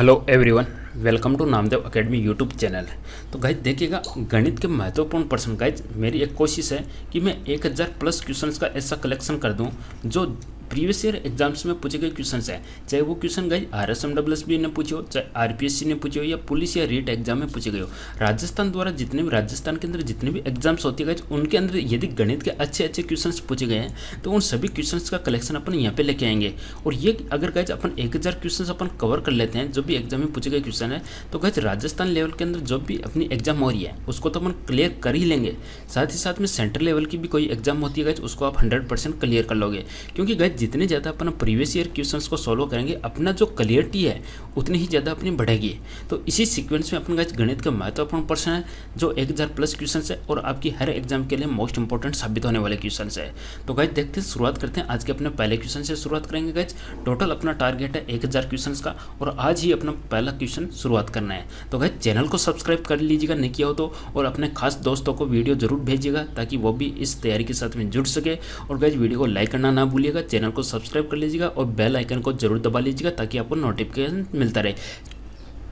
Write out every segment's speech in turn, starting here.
Hello everyone, welcome to Namdev academy YouTube channel. तो guys देखिएगा, गणित के महत्वपूर्ण प्रश्न। गाइज मेरी एक कोशिश है कि मैं 1000 प्लस क्वेश्चंस का ऐसा कलेक्शन कर दूं जो प्रीवियस ईयर एग्जाम्स में पूछे गए क्वेश्चंस हैं। चाहे वो क्वेश्चन गाइज RSMSSB ने पूछे हो, चाहे RPSC ने पूछे हो, या पुलिस या रीट एग्जाम में पूछे गए हो। राजस्थान द्वारा जितने भी राजस्थान के अंदर जितने भी एग्जाम्स होती है गाइज, उनके अंदर यदि गणित के अच्छे अच्छे क्वेश्चंस पूछे गए हैं तो उन सभी क्वेश्चंस का कलेक्शन अपन यहाँ पे लेके आएंगे। और ये अगर गाइज अपन 1000 क्वेश्चंस अपन कवर कर लेते हैं जो भी एग्जाम में पूछे गए क्वेश्चन है, तो गाइज राजस्थान लेवल के अंदर जो भी अपनी एग्जाम हो रही है उसको तो अपन क्लियर कर ही लेंगे। साथ ही साथ में सेंट्रल लेवल की भी कोई एग्जाम होती है गाइज, उसको आप 100% क्लियर कर लोगे। क्योंकि गाइज जितने ज़्यादा अपन प्रीवियस ईयर क्वेश्चंस को सॉल्व करेंगे, अपना जो क्लियरिटी है उतनी ही ज़्यादा अपनी बढ़ेगी। तो इसी सीक्वेंस में अपन गाइज गणित के महत्वपूर्ण प्रश्न है जो 1000 प्लस क्वेश्चंस है और आपकी हर एग्जाम के लिए मोस्ट इंपॉर्टेंट साबित होने वाले क्वेश्चंस है। तो गाइज देखते हैं, शुरुआत करते हैं। आज के अपने पहले क्वेश्चन से शुरुआत करेंगे गाइज। टोटल अपना टारगेट है 1000 क्वेश्चंस का और आज ही अपना पहला क्वेश्चन शुरुआत करना है। तो गाइज चैनल को सब्सक्राइब कर लीजिएगा नहीं किया हो तो, और अपने खास दोस्तों को वीडियो जरूर भेजिएगा ताकि वो भी इस तैयारी के साथ में जुड़ सके। और गाइज वीडियो को लाइक करना ना भूलिएगा, चैनल को सब्सक्राइब कर लीजिएगा और बेल आइकन को जरूर दबा लीजिएगा ताकि आपको नोटिफिकेशन मिलता रहे।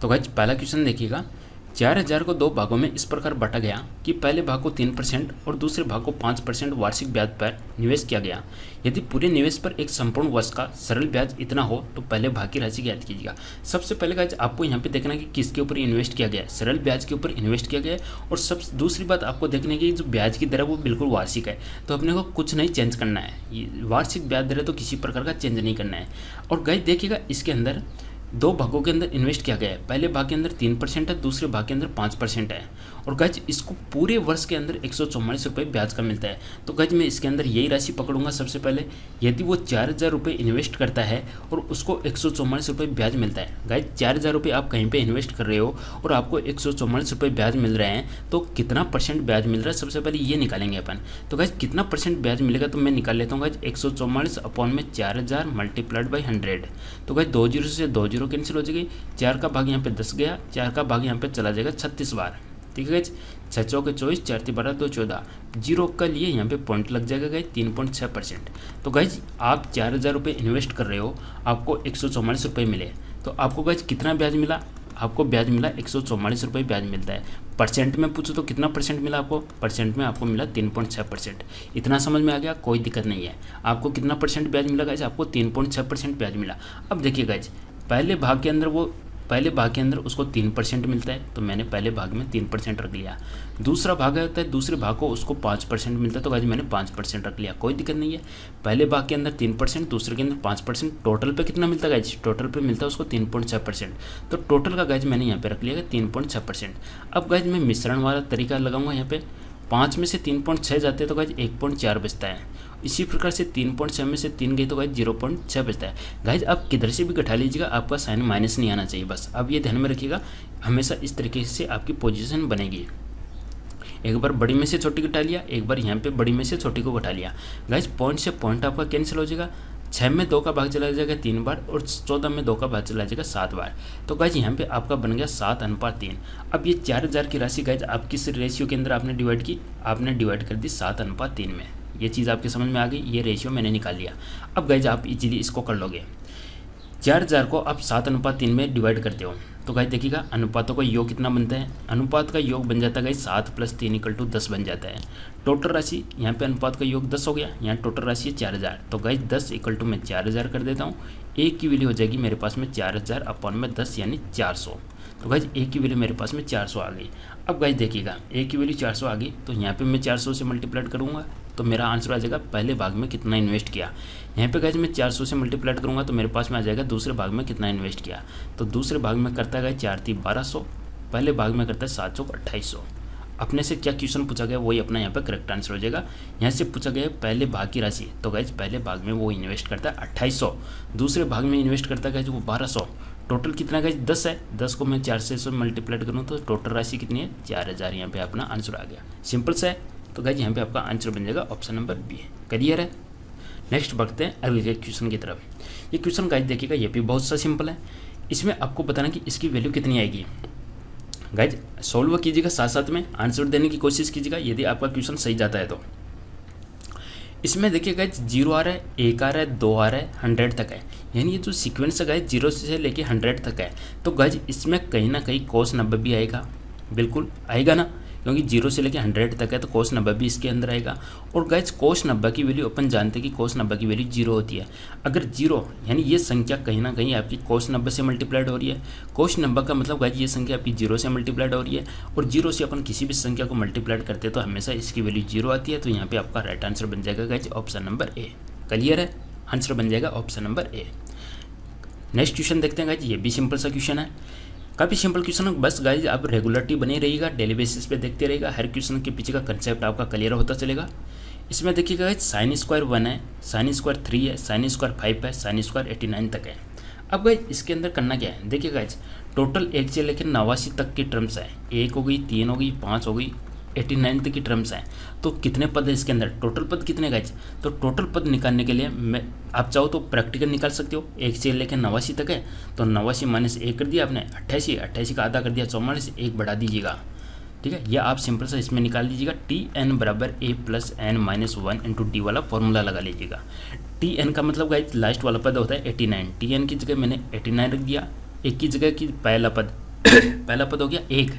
तो गाइज पहला क्वेश्चन देखिएगा, 4000 को 2 भागों में इस प्रकार बांटा गया कि पहले भाग को 3% और दूसरे भाग को 5% वार्षिक ब्याज पर निवेश किया गया। यदि पूरे निवेश पर एक संपूर्ण वर्ष का सरल ब्याज इतना हो तो पहले भाग की राशि ज्ञात कीजिएगा। सबसे पहले गाइज आपको यहाँ पे देखना कि किसके ऊपर इन्वेस्ट किया गया है, सरल ब्याज के ऊपर इन्वेस्ट किया गया है। और दूसरी बात आपको देखने की जो ब्याज की दर है वो बिल्कुल वार्षिक है, तो अपने को कुछ नहीं चेंज करना है। वार्षिक ब्याज दर है तो किसी प्रकार का चेंज नहीं करना है। और गाइज देखिएगा, इसके अंदर 2 भागों के अंदर इन्वेस्ट किया गया है। पहले भाग के अंदर 3% है, दूसरे भाग के अंदर 5% है। और गाइज इसको पूरे वर्ष के अंदर 144 रुपये ब्याज का मिलता है। तो गाइज मैं इसके अंदर यही राशि पकड़ूंगा। सबसे पहले यदि वो 4000 रुपये इन्वेस्ट करता है और उसको 144 रुपये ब्याज मिलता है। गाइज 4000 रुपये आप कहीं पे इन्वेस्ट कर रहे हो और आपको 144 रुपये ब्याज मिल रहे हैं, तो कितना परसेंट ब्याज मिल रहा है सबसे पहले ये निकालेंगे अपन। तो गाइज कितना परसेंट ब्याज मिलेगा तो मैं निकाल लेता हूँ गाइज 144 अपॉन में 4000 मल्टीप्लाइड बाई 100। तो गाइज 2 जीरो से 2 जीरो कैंसिल हो जाएगी, 4 का भाग यहाँ पे 10 गया, 4 का भाग यहाँ पे चला जाएगा 36 बार। ठीक है गाइज, 6 चौके 24, 4 3 12 2 14, जीरो का लिए यहाँ पे पॉइंट लग जाएगा गाइज 3.6%। तो गाइज आप 4000 रुपये इन्वेस्ट कर रहे हो, आपको 144 रुपये मिले, तो आपको गाइज कितना ब्याज मिला? आपको ब्याज मिला 144 रुपये ब्याज मिलता है। परसेंट में पूछो तो कितना परसेंट मिला आपको? परसेंट में आपको मिला 3.6%। इतना समझ में आ गया, कोई दिक्कत नहीं है। आपको कितना परसेंट ब्याज मिला गाइज? आपको 3.6% ब्याज मिला। अब देखिए गाइज, पहले भाग के अंदर उसको 3% मिलता है, तो मैंने पहले भाग में 3% रख लिया। दूसरा भाग होता है, दूसरे भाग को उसको 5% मिलता है, तो गाइज मैंने 5% रख लिया, कोई दिक्कत नहीं है। पहले भाग के अंदर 3%, दूसरे के अंदर 5%, टोटल पे कितना मिलता है गाइज? टोटल पे मिलता है उसको 3.6%। तो टोटल का गाइज मैंने यहाँ पे रख लिया 3.6%। अब गाइज मैं मिश्रण वाला तरीका लगाऊंगा। यहाँ पे 5 में से 3.6 जाते हैं तो गाइज 1.4 बचता है। इसी प्रकार से 3.6 में से 3 गई तो गाइज 0.6 बचता है। गाइज आप किधर से भी घटा लीजिएगा, आपका साइन माइनस नहीं आना चाहिए। बस अब ये ध्यान में रखिएगा, हमेशा इस तरीके से आपकी पोजीशन बनेगी। एक बार बड़ी में से छोटी घटा लिया, एक बार यहाँ पे बड़ी में से छोटी को घटा लिया। गाइज पॉइंट से पॉइंट आपका कैंसिल हो जाएगा। 6 में 2 का भाग चला जाएगा 3 बार और 14 में 2 का भाग चला जाएगा 7 बार। तो गाइज यहाँ पे आपका बन गया 7:3। अब ये 4000 की राशि गाइज आप किस रेशियो के अंदर आपने डिवाइड की? आपने डिवाइड कर दी 7:3 में। ये चीज़ आपके समझ में आ गई, ये रेशियो मैंने निकाल लिया। अब गाइज आप इजीली इसको कर लोगे। 4000 को आप 7:3 में डिवाइड करते हो तो गाइज देखिएगा अनुपातों का योग कितना बनता है? अनुपात का योग बन जाता है गाइज 7 + 3 = 10 बन जाता है। टोटल राशि यहाँ पे अनुपात का योग 10 हो गया, यहाँ टोटल राशि है 4000। तो गाइज 10 = मैं 4000 कर देता हूँ। एक की वैल्यू हो जाएगी मेरे पास में 4000 अपॉन में 10 यानी 400। तो गाइज एक की वैल्यू मेरे पास में 400 आ गई। अब गाइज देखिएगा, एक की वैल्यू 400 आ गई तो यहाँ पे मैं 400 से मल्टीप्लाइड करूँगा तो मेरा आंसर आ जाएगा पहले भाग में कितना इन्वेस्ट किया। यहाँ पे गाइज मैं 400 से मल्टीप्लाइड करूँगा तो मेरे पास में आ जाएगा दूसरे भाग में कितना इन्वेस्ट किया। तो दूसरे भाग में करता है 4 3 1200, पहले भाग में करता है 7 चौक 2800। अपने से क्या क्वेश्चन पूछा गया वही अपना यहाँ पे करेक्ट आंसर हो जाएगा। यहाँ से पूछा गया पहले भाग की राशि, तो गाइज पहले भाग में वो इन्वेस्ट करता है 2800, दूसरे भाग में इन्वेस्ट करता है गाइज वो 1200। टोटल कितना गाइज 10 है, 10 को मैं 4 से मल्टीप्लाइड करूँ तो टोटल राशि कितनी है? 4000। यहाँ पे अपना आंसर आ गया, सिंपल सा है। तो गाइज यहाँ पे आपका आंसर बन जाएगा ऑप्शन नंबर बी। क्लियर है? नेक्स्ट बढ़ते हैं अगले क्वेश्चन की तरफ। ये क्वेश्चन गाइज देखिएगा, ये भी बहुत सा सिंपल है। इसमें आपको बताना कि इसकी वैल्यू कितनी आएगी। गाइज सॉल्व कीजिएगा, साथ साथ में आंसर देने की कोशिश कीजिएगा। यदि आपका क्वेश्चन सही जाता है तो इसमें देखिए गाइज 0 आ रहा है, 1 आ रहा है, 2 आ रहा है, 100 तक है। यानी ये जो सीक्वेंस है गाइज 0 से लेके 100 तक है। तो गाइज इसमें कहीं ना कहीं cos 90 भी आएगा, बिल्कुल आएगा ना, क्योंकि 0 से लेके 100 तक है तो cos 90 भी इसके अंदर आएगा। और गाइज cos 90 की वैल्यू अपन जानते हैं कि cos 90 की वैल्यू 0 होती है। अगर 0 यानी ये संख्या कहीं ना कहीं आपकी cos 90 से मल्टीप्लाइड हो रही है। cos 90 का मतलब गाइज ये संख्या आपकी 0 से मल्टीप्लाइड हो रही है, और 0 से अपन किसी भी संख्या को मल्टीप्लाइड करते हैं तो हमेशा इसकी वैल्यू 0 आती है। तो यहाँ पे आपका राइट आंसर बन जाएगा guys option number A. Clear है, आंसर बन जाएगा option number A. Next question देखते हैं गाइज, ये भी सिंपल सा क्वेश्चन है, काफ़ी सिंपल क्वेश्चन है। बस गाइज आप रेगुलरिटी बनी रहेगा, डेली बेसिस पे देखते रहेगा, हर क्वेश्चन के पीछे का कंसेप्ट आपका क्लियर होता चलेगा। इसमें देखिएगा गाइज साइन स्क्वायर 1 है, साइन स्क्वायर 3 है, साइन स्क्वायर 5 है, साइन स्क्वायर 89 तक है। अब गाइज इसके अंदर करना क्या है, देखिए गाइज टोटल 1 से लेकर 89 तक की टर्म्स है, 1 हो गई, 3 हो गई, 5 हो गई, 89 तक की टर्म्स हैं। तो कितने पद है इसके अंदर, टोटल पद कितने गाइज। तो टोटल पद निकालने के लिए मैं आप चाहो तो प्रैक्टिकल निकाल सकते हो। 1 से लेकर 89 तक है, तो 89 माइनस 1 कर दिया आपने, 88, 88 का आधा कर दिया 44, 1 बढ़ा दीजिएगा, ठीक है। या आप सिंपल सा इसमें निकाल लीजिएगा, टी एन बराबर A plus N minus 1 into D वाला फॉर्मूला लगा लीजिएगा। टी एन का मतलब गाइज लास्ट वाला पद होता है 89, टी एन की जगह मैंने 89 रख दिया, एक की जगह की पहला पद पहला पद हो गया 1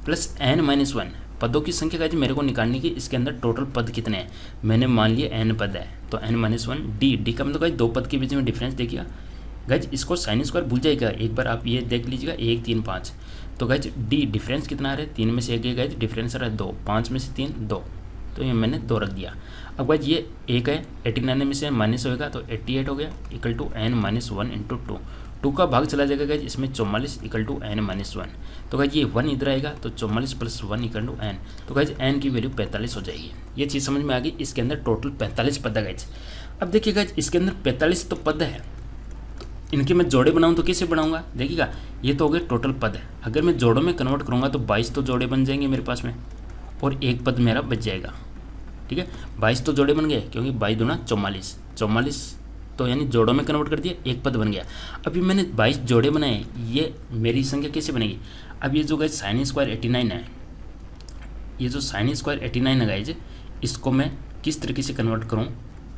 प्लस एन माइनस 1, पदों की संख्या गाइज मेरे को निकालनी की, इसके अंदर टोटल पद कितने हैं, मैंने मान लिया एन पद है तो एन माइनस 1, डी का मतलब गाइज 2 पद के बीच में डिफरेंस देखिएगा गाइज, इसको साइन स्क्वायर भूल जाएगा, एक बार आप ये देख लीजिएगा 1 3 5, तो गाइज डी डिफरेंस कितना आ रहा है, 3 में से 1 गाइज डिफरेंस आ रहा है 2, 5 में से 3 2, तो ये मैंने 2 रख दिया। अब गाइज ये 1 है, 89 में से माइनस होगा तो 88 हो गया, equal to n minus 1 into 2 का भाग चला जाएगा गाइज इसमें 44 इक्वल टू एन माइनस 1, तो गाइज ये 1 इधर आएगा तो 44 प्लस 1 इक्वल टू एन, तो गाइज एन की वैल्यू 45 हो जाएगी। ये चीज़ समझ में आ गई, इसके अंदर टोटल 45 पद है गाइज। अब देखिए गाइज इसके अंदर 45 तो पद है, तो इनके मैं जोड़े बनाऊँ तो कैसे बनाऊँगा, देखिएगा ये तो हो गए टोटल पद है, अगर मैं जोड़ों में कन्वर्ट करूँगा तो 22 तो जोड़े बन जाएंगे मेरे पास में, और एक पद मेरा बच जाएगा, ठीक है। 22 तो जोड़े बन गए, क्योंकि 22 दूना 44, 44 तो यानी जोड़ों में कन्वर्ट कर दिया, एक पद बन गया। अभी मैंने 22 जोड़े बनाए, ये मेरी संख्या कैसे बनेगी। अब ये जो गाइज साइन स्क्वायर 89 है, ये जो साइन स्क्वायर 89 है गाइज, इसको मैं किस तरीके से कन्वर्ट करूँ,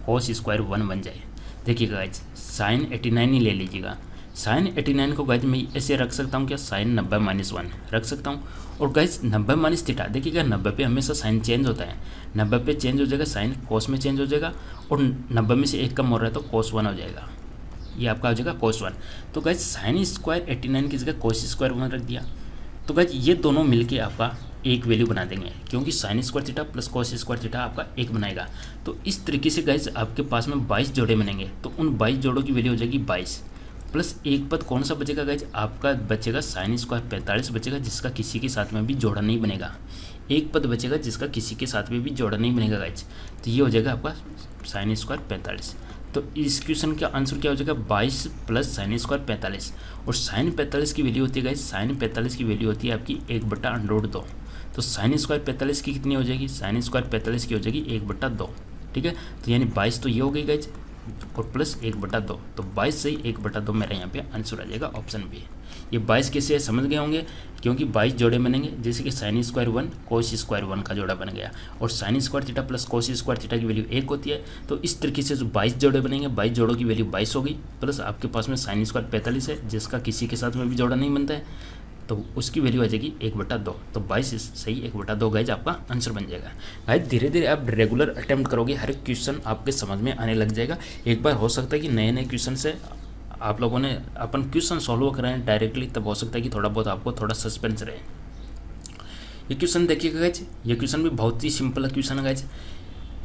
कॉस स्क्वायर 1 बन जाए। देखिएगा गाइज साइन 89 ही ले लीजिएगा, साइन 89 को गाइज मैं ऐसे रख सकता हूँ क्या, साइन 90 माइनस 1 रख सकता हूँ, और गाइज 90 माइनस थीटा, देखिएगा 90 पे हमेशा साइन चेंज होता है, 90 पे चेंज हो जाएगा, साइन कोस में चेंज हो जाएगा, और 90 में से 1 कम हो रहा है तो कोस 1 हो जाएगा, ये आपका हो जाएगा कोस 1। तो गाइज साइन स्क्वायर 89 की जगह कोस स्क्वायर 1 रख दिया, तो गाइज ये दोनों मिलके आपका एक वैल्यू बना देंगे, क्योंकि sine square theta plus cos square theta आपका एक बनाएगा। तो इस तरीके से गाइज आपके पास में 22 जोड़े बनेंगे, तो उन 22 जोड़ों की वैल्यू हो जाएगी 22 प्लस एक पद कौन सा बचेगा गाइज, आपका बचेगा साइन स्क्वायर 45 बचेगा, जिसका किसी के साथ में भी जोड़ा नहीं बनेगा, एक पद बचेगा जिसका किसी के साथ में भी जोड़ा नहीं बनेगा गाइज, तो ये हो जाएगा आपका साइन स्क्वायर 45। तो इस क्वेश्चन का आंसर क्या हो जाएगा, 22 प्लस साइन स्क्वायर 45, और साइन 45 की वैल्यू होती है गाइज, साइन 45 की वैल्यू होती है आपकी 1/√2, तो साइन स्क्वायर 45 की कितनी हो जाएगी, साइन स्क्वायर 45 की हो जाएगी 1/2, ठीक है। तो यानी 22 तो ये हो गई गाइज, और प्लस 1/2, तो 22 से 1/2 मेरा यहाँ पे आंसर आ जाएगा ऑप्शन बी। ये 22 कैसे है समझ गए होंगे, क्योंकि 22 जोड़े बनेंगे, जैसे कि साइन स्क्वायर 1 कोस स्क्वायर 1 का जोड़ा बन गया, और sine square theta plus cos square theta की वैल्यू 1 होती है, तो इस तरीके से जो 22 जोड़े बनेंगे, 22 जोड़ों की वैल्यू 22 हो गई, प्लस आपके पास में साइन स्क्वायर 45 है, जिसका किसी के साथ में भी जोड़ा नहीं बनता है, तो उसकी वैल्यू आ जाएगी 1/2, तो 22 सही 1/2 गाइज आपका आंसर बन जाएगा। गाइज धीरे धीरे आप रेगुलर अटेम्प्ट करोगे, हर एक क्वेश्चन आपके समझ में आने लग जाएगा। एक बार हो सकता है कि नए नए क्वेश्चन से आप लोगों ने अपन क्वेश्चन सॉल्व कराएं डायरेक्टली, तब हो सकता है कि थोड़ा बहुत आपको थोड़ा सस्पेंस रहे। ये क्वेश्चन देखिएगा गाइज, ये क्वेश्चन भी बहुत ही सिंपल क्वेश्चन है गाइज।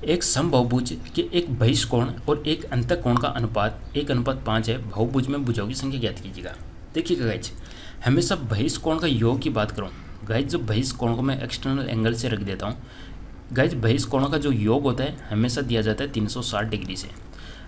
एक समबाहुभुज के एक बहिष्कोण और एक अंतःकोण का अनुपात 1:5 है, बहुभुज में भुजाओं की संख्या ज्ञात कीजिएगा। देखिएगा गाइज हमेशा बहिष्कोण का योग की बात करूँ गाइज, जो बहिष्कोण को मैं एक्सटर्नल एंगल से रख देता हूँ गाइज, बहिष्कोणों का जो योग होता है हमेशा दिया जाता है 360 डिग्री से।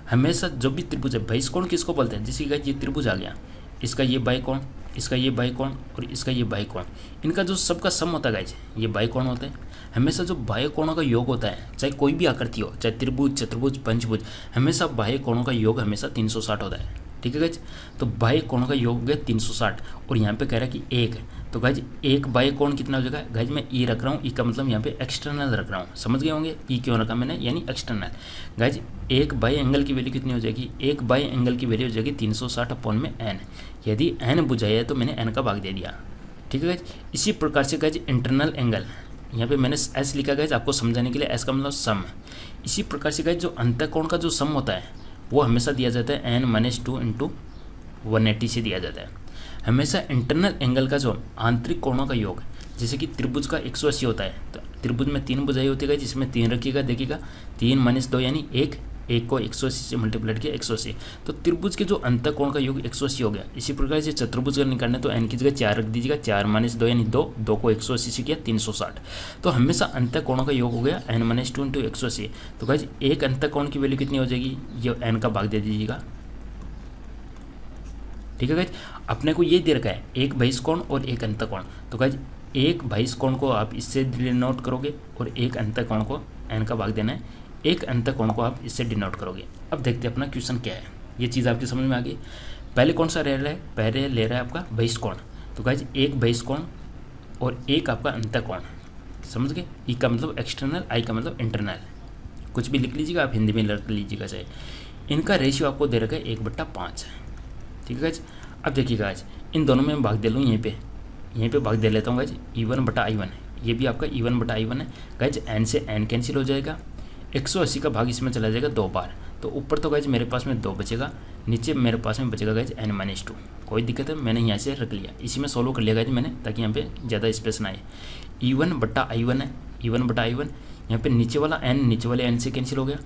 हमेशा जो भी त्रिभुज है, बहिष्कोण किसको बोलते हैं, जैसे गाइज ये त्रिभुज आ गया, इसका ये बाह्यकोण, इसका ये बाह्यकोण और इसका ये बाह्यकोण, इनका जो सबका सम होता है गाइज ये बाह्यकोण होते हैं। हमेशा जो बाह्यकोणों का योग होता है, चाहे कोई भी आकृति हो, चाहे त्रिभुज, चतुर्भुज, पंचभुज, हमेशा बाह्यकोणों का योग हमेशा 360 होता है, ठीक है गाइज। तो बाह्य कोण का योग हो गया 360 और यहाँ पे कह रहा है कि एक, तो गाइज एक बाह्य कोण कितना हो जाएगा। गाइज मैं ई रख रहा हूँ, ई का मतलब यहाँ पे एक्सटर्नल रख रहा हूँ, समझ गए होंगे ई क्यों रखा मैंने, यानी एक्सटर्नल। गाइज एक बाह्य एंगल की वैल्यू कितनी हो जाएगी, एक बाह्य एंगल की वैल्यू हो जाएगी 360 अपॉन में एन। यदि एन बुझाया है तो मैंने एन का भाग दे दिया, ठीक है गाइज। इसी प्रकार से गाइज इंटरनल एंगल, यहाँ पे मैंने एस लिखा गाइज आपको समझाने के लिए, एस का मतलब सम। इसी प्रकार से गाइज जो अंतःकोण का जो सम होता है वो हमेशा दिया जाता है n-2 इंटू 180 से दिया जाता है। हमेशा इंटरनल एंगल का जो आंतरिक कोणों का योग, जैसे कि त्रिभुज का 180 होता है, तो त्रिभुज में 3 भुजाएं होती है जिसमें 3 रखिएगा, देखिएगा 3 - 2 यानी 1, 1 को 180 से मल्टीप्लाइड किया 180, तो त्रिभुज के जो अंतःकोण का योग 180 हो गया। इसी प्रकार से चतुर्भुज का निकालना है तो n की जगह 4 रख दीजिएगा, 4 - 2 यानी 2, 2 को 180 से किया 360, तो हमेशा अंतःकोणों का योग हो गया n-2 इंटू 180। तो गाइज एक अंतःकोण की वैल्यू कितनी हो जाएगी, ये n का भाग दे दीजिएगा, ठीक है गाइज। अपने को ये दे रखा है एक बहिष्कोण और एक अंतःकोण, तो गाइज एक बहिष्कोण को आप इससे डिनोट करोगे और एक अंतःकोण को n का भाग देना है, एक अंतःकोण को आप इससे डिनोट करोगे। अब देखते हैं अपना क्वेश्चन क्या है, ये चीज़ आपकी समझ में आ गई। पहले कौन सा ले रहा है, पहले ले रहा है आपका बहिष्कोण, तो गाइज एक बहिष्कोण और एक आपका अंतःकोण, समझ गए। ई का मतलब एक्सटर्नल, आई का मतलब इंटरनल, कुछ भी लिख लीजिएगा आप, हिंदी में लिख लीजिएगा चाहे। इनका रेशियो आपको दे रखा है 1/5, ठीक है गाइज। अब देखिएगा गाइज इन दोनों में भाग दे लूँ, यहीं पे भाग दे लेता हूँ गाइज, E1/I1, ये भी आपका E1/I1 है गाइज। n से n कैंसिल हो जाएगा, 180 का भाग इसमें चला जाएगा 2 बार, तो ऊपर तो गाइज मेरे पास में 2 बचेगा, नीचे मेरे पास में बचेगा गाइज n-2। कोई दिक्कत है, मैंने यहाँ से रख लिया, इसी में सोल्व कर लिया गाइज मैंने, ताकि यहाँ पे ज़्यादा स्पेस ना आए। E1/I1 है, E1/I1, यहाँ पे नीचे वाला n नीचे वाले n से कैंसिल हो गया,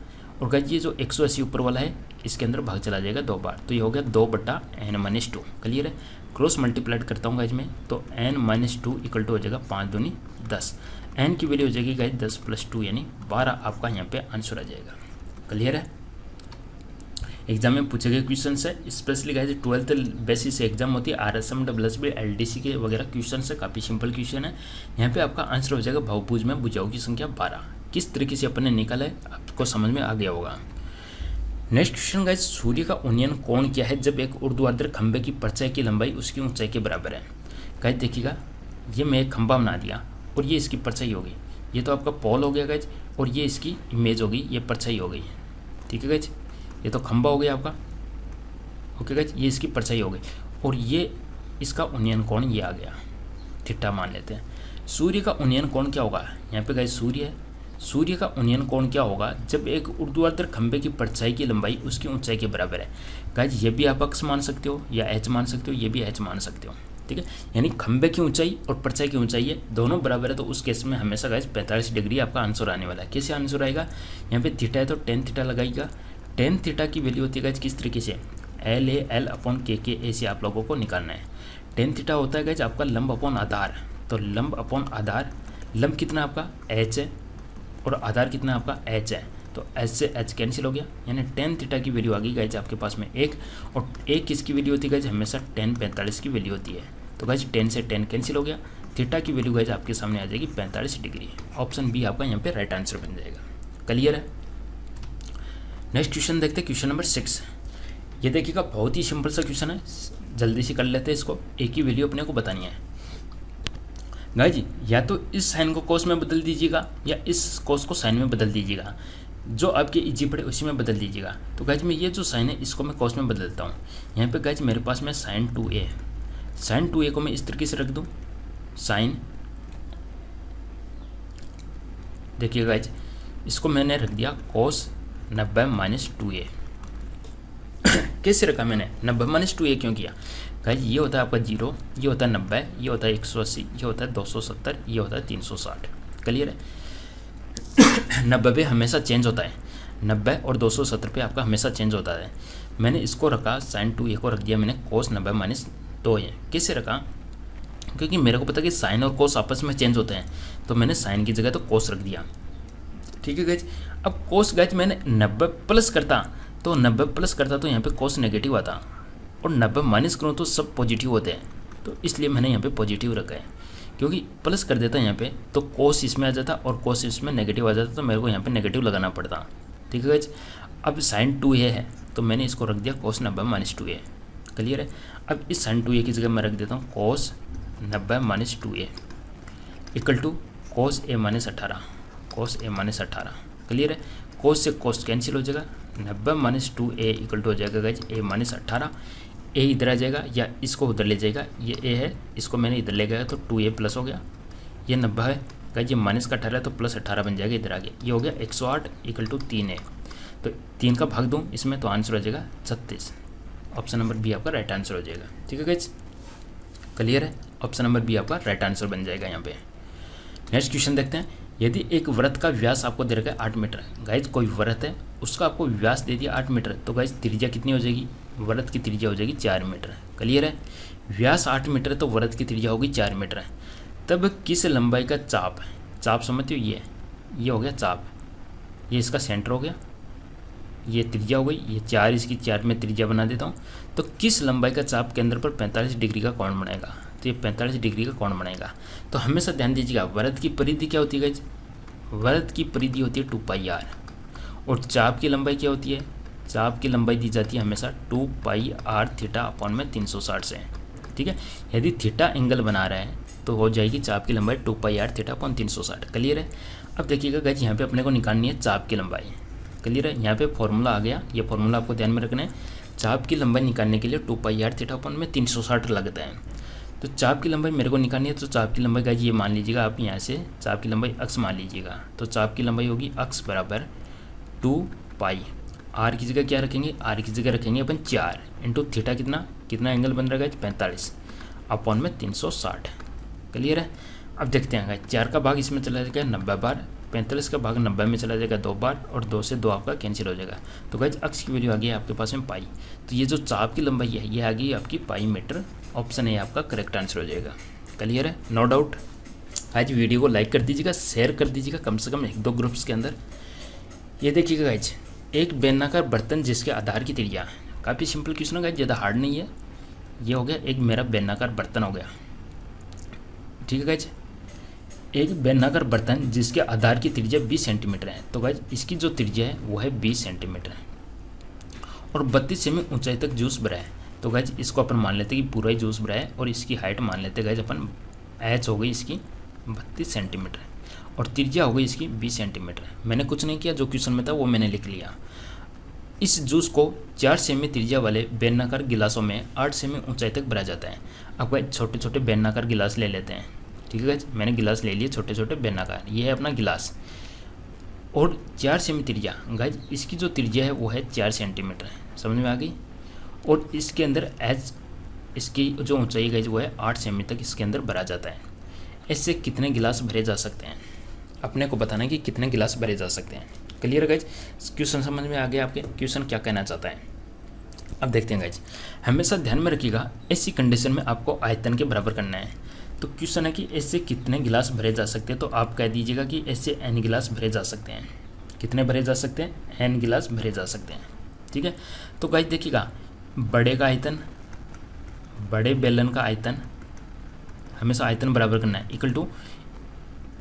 और गाइज ये जो 180 ऊपर वाला है इसके अंदर भाग चला जाएगा 2 बार, तो ये हो गया 2/n-2। क्लियर है, क्रॉस मल्टीप्लाइड करता हूँ गाइज मैं, तो n-2 इक्वल टू हो जाएगा 5 दूनी 10, n की वैल्यू हो जाएगी गाइज 10 + 2 यानी 12, आपका यहाँ पे आंसर आ जाएगा। क्लियर है, एग्जाम में पूछे गए क्वेश्चन है, स्पेशली गाइज 12th बेसिस से एग्जाम होती है, RSM WSB LDC के वगैरह क्वेश्चन है, काफ़ी सिंपल क्वेश्चन है। यहाँ पे आपका आंसर हो जाएगा बहुभुज में भुजाओं की संख्या 12। किस तरीके से अपन ने निकाला है आपको समझ में आ गया होगा। नेक्स्ट क्वेश्चन गाइज, सूर्य का उन्नयन कोण क्या है जब एक ऊर्ध्वाधर खंभे की परछाई की लंबाई उसकी ऊंचाई के बराबर है। गाइज देखिएगा, ये मैं एक खंभा बना दिया और ये इसकी परछाई होगी, ये तो आपका पोल हो गया गाइज, और ये इसकी इमेज होगी, ये परछाई हो गई, ठीक है गाइज। ये तो खंभा हो गया आपका, ओके गाइज, ये इसकी परछाई हो गई, और ये इसका उन्नयन कोण ये आ गया, थीटा मान लेते हैं। सूर्य का उन्नयन कोण क्या होगा, यहाँ पे गाइज सूर्य है, सूर्य का उन्नयन कोण क्या होगा जब एक ऊर्ध्वाधर खंभे की परछाई की लंबाई उसकी ऊंचाई के बराबर है। गाइज ये भी आप x मान सकते हो या h मान सकते हो, ये भी h मान सकते हो, ठीक है। यानी खंभे की ऊंचाई और परछाई की ऊंचाई है दोनों बराबर है, तो उस केस में हमेशा गाइज 45 डिग्री आपका आंसर आने वाला है। कैसे आंसर आएगा, यहाँ पे थीटा है तो tan थीटा लगाइएगा। tan थीटा की वैल्यू होती है गाइज किस तरीके से, LA/L/KKA से आप लोगों को निकालना है। tan थीटा होता है गाइज आपका लंब अपॉन आधार, तो लंब अपॉन आधार, लंब कितना आपका h है और आधार कितना आपका h है, तो h से h कैंसिल हो गया, यानी tan थीटा की वैल्यू आ गई गाइज आपके पास में 1, और 1 किसकी वैल्यू होती है गाइज, हमेशा tan 45 की वैल्यू होती है, तो गाइज tan से tan कैंसिल हो गया, थीटा की वैल्यू गाइज आपके सामने आ जाएगी 45 डिग्री। ऑप्शन बी आपका यहाँ पे राइट आंसर बन जाएगा। क्लियर है, नेक्स्ट क्वेश्चन देखते हैं, क्वेश्चन नंबर 6। ये देखिएगा बहुत ही सिंपल सा क्वेश्चन है, जल्दी से कर लेते हैं इसको। एक ही वैल्यू अपने को बतानी है गाइज, या तो इस साइन को कोस में बदल दीजिएगा या इस कोस को साइन में बदल दीजिएगा, जो आपके इजी पड़े उसी में बदल दीजिएगा। तो गाइज मैं ये जो साइन है इसको मैं कोस में बदलता हूँ। यहाँ पे गाइज मेरे पास में sin 2a, sin 2a को मैं इस तरीके से रख दूँ, साइन, देखिए गाइज इसको मैंने रख दिया cos 90 - 2a। कैसे रखा मैंने, 90 - 2a क्यों किया गाइज, ये होता है आपका 0, ये होता है 90, ये होता है 180, ये होता है 270, ये होता है 360। क्लियर है, 90 पे हमेशा चेंज होता है, 90 और 270 पे आपका हमेशा चेंज होता है। मैंने इसको रखा sin 2a को रख दिया मैंने cos 90 - 2a। कैसे रखा, क्योंकि मेरे को पता कि साइन और कोस आपस में चेंज होते हैं, तो मैंने साइन की जगह तो कोस रख दिया, ठीक है गाइज। अब कोस गाइज मैंने 90 प्लस करता, तो 90 प्लस करता तो यहाँ पे कोस नेगेटिव आता, और 90 माइनस करूँ तो सब पॉजिटिव होते हैं, तो इसलिए मैंने यहाँ पे पॉजिटिव रखा है। क्योंकि प्लस कर देता यहाँ पे तो कोस इसमें आ जाता और कोस इसमें नेगेटिव आ जाता, तो मेरे को यहाँ पे नेगेटिव लगाना पड़ता, ठीक है गाइज। अब साइन 2a है तो मैंने इसको रख दिया कोस 90 माइनस 2a। क्लियर है। अब इस साइन 2a की जगह मैं रख देता हूँ cos 90 minus 2a equal to cos a minus 18, cos a minus 18। Clear है। कोस से कोस कैंसिल हो जाएगा, 90 माइनस 2a इक्वल टू हो जाएगा गाइज a माइनस 18। a इधर आ जाएगा या इसको उधर ले जाएगा, ये a है इसको मैंने इधर ले गया तो 2a प्लस हो गया, ये 90 है गाइज, ये माइनस का 18 है तो प्लस 18 बन जाएगा, इधर आ गया, ये हो गया 108 इक्वल टू 3a। तो 3 का भाग दूँ इसमें तो आंसर हो जाएगा 36। ऑप्शन नंबर बी आपका राइट आंसर हो जाएगा। ठीक है गाइज, क्लियर है। ऑप्शन नंबर बी आपका राइट आंसर बन जाएगा यहाँ पे। नेक्स्ट क्वेश्चन देखते हैं। यदि एक वृत्त का व्यास आपको दे रखा है 8 मीटर, गाइज कोई वृत्त है उसका आपको व्यास दे दिया 8 मीटर, तो गाइज त्रिज्या कितनी हो जाएगी, वृत्त की त्रिज्या हो जाएगी 4 मीटर। क्लियर है। व्यास 8 मीटर है तो वृत्त की त्रिज्या होगी 4 मीटर है। तब किस लंबाई का चाप है, चाप समझते हो, ये हो गया चाप, ये इसका सेंटर हो गया, ये त्रिज्या हो गई, ये 4 इसकी 4 में त्रिज्या बना देता हूँ। तो किस लंबाई का चाप केंद्र पर 45 डिग्री का कोण बनाएगा, तो ये 45 डिग्री का कोण बनाएगा। तो हमेशा ध्यान दीजिएगा वृत्त की परिधि क्या होती है गाइज, वृत्त की परिधि होती है 2πr और चाप की लंबाई क्या होती है, चाप की लंबाई दी जाती है हमेशा 2πr थीटा अपॉन में 360 से। ठीक है। यदि थीटा एंगल बना रहा है तो हो जाएगी चाप की लंबाई 2πr थीटा अपॉन 360। क्लियर है। अब देखिएगा गाइज यहाँ पे अपने को निकालनी है चाप की लंबाई। क्लियर है। यहाँ पे फॉर्मूला आ गया, ये फॉर्मूला आपको ध्यान में रखना है। चाप की लंबाई निकालने के लिए 2πr थीटा अपॉन में 360 लगता है। तो चाप की लंबाई मेरे को निकालनी है, तो चाप की लंबाई गाइज ये मान लीजिएगा आप, यहाँ से चाप की लंबाई अक्स मान लीजिएगा। तो चाप की लंबाई होगी अक्स बराबर 2π, आर की जगह क्या रखेंगे, आर की जगह रखेंगे अपन 4 इंटू थीटा कितना एंगल बन रहा है गाइज 45 अपॉन में 360। क्लियर है। अब देखते हैं गाइज 4 का भाग इसमें चला जाएगा 90 बार, 45 का भाग 90 में चला जाएगा 2 बार और 2 से 2 आपका कैंसिल हो जाएगा। तो गाइज अक्स की वैल्यू आ गई आपके पास में पाई, तो ये जो चाप की लंबाई है ये आ गई आपकी पाई मीटर। ऑप्शन ए आपका करेक्ट आंसर हो जाएगा। क्लियर है, नो डाउट। आज वीडियो को लाइक कर दीजिएगा, शेयर कर दीजिएगा कम से कम 1-2 ग्रुप्स के अंदर। ये देखिएगा गाइज, एक बेलनाकार बर्तन जिसके आधार की त्रिज्या, काफ़ी सिंपल क्वेश्चन है गाइज, ज़्यादा हार्ड नहीं है। ये हो गया एक मेरा बेलनाकार बर्तन हो गया। ठीक है गाइज, एक बेलनाकार बर्तन जिसके आधार की त्रिज्या 20 सेंटीमीटर है, तो गाइज इसकी जो त्रिज्या है वो है 20 सेंटीमीटर और 32 सेमी ऊंचाई तक जूस भरा है। तो गाइज इसको अपन मान लेते हैं कि पूरा ही जूस भरा है और इसकी हाइट मान लेते हैं गाइज अपन, एच हो गई इसकी 32 सेंटीमीटर और त्रिज्या हो गई इसकी 20 सेंटीमीटर। मैंने कुछ नहीं किया, जो क्वेश्चन में था वो मैंने लिख लिया। इस जूस को 4 सेमी त्रिज्या वाले बेलनाकार गिलासों में 8 सेमी ऊंचाई तक भरा जाता है। अब गाइज छोटे छोटे बेलनाकार गिलास ले लेते हैं। ठीक है गाइज, मैंने गिलास ले लिए छोटे छोटे बेलनाकार, ये है अपना गिलास और 4 सेमी त्रिज्या। गाइज इसकी जो त्रिज्या है वो है 4 सेंटीमीटर, समझ में आ गई। और इसके अंदर एच, इसकी जो ऊंचाई गाइज वो है 8 सेमी तक इसके अंदर भरा जाता है। इससे कितने गिलास भरे जा सकते हैं, अपने को बताना है कि कितने गिलास भरे जा सकते हैं। क्लियर गाइज, क्वेश्चन समझ में आ गया आपके, क्वेश्चन क्या कहना चाहता है। अब देखते हैं गाइज, हमेशा ध्यान में रखिएगा ऐसी कंडीशन में आपको आयतन के बराबर करना है। तो क्वेश्चन है कि ऐसे कितने गिलास भरे जा सकते हैं, तो आप कह दीजिएगा कि ऐसे n गिलास भरे जा सकते हैं। कितने भरे जा सकते हैं, n गिलास भरे जा सकते हैं। ठीक है। तो गाइज देखिएगा, बड़े का आयतन, बड़े बेलन का आयतन, हमेशा आयतन बराबर करना है, इक्वल टू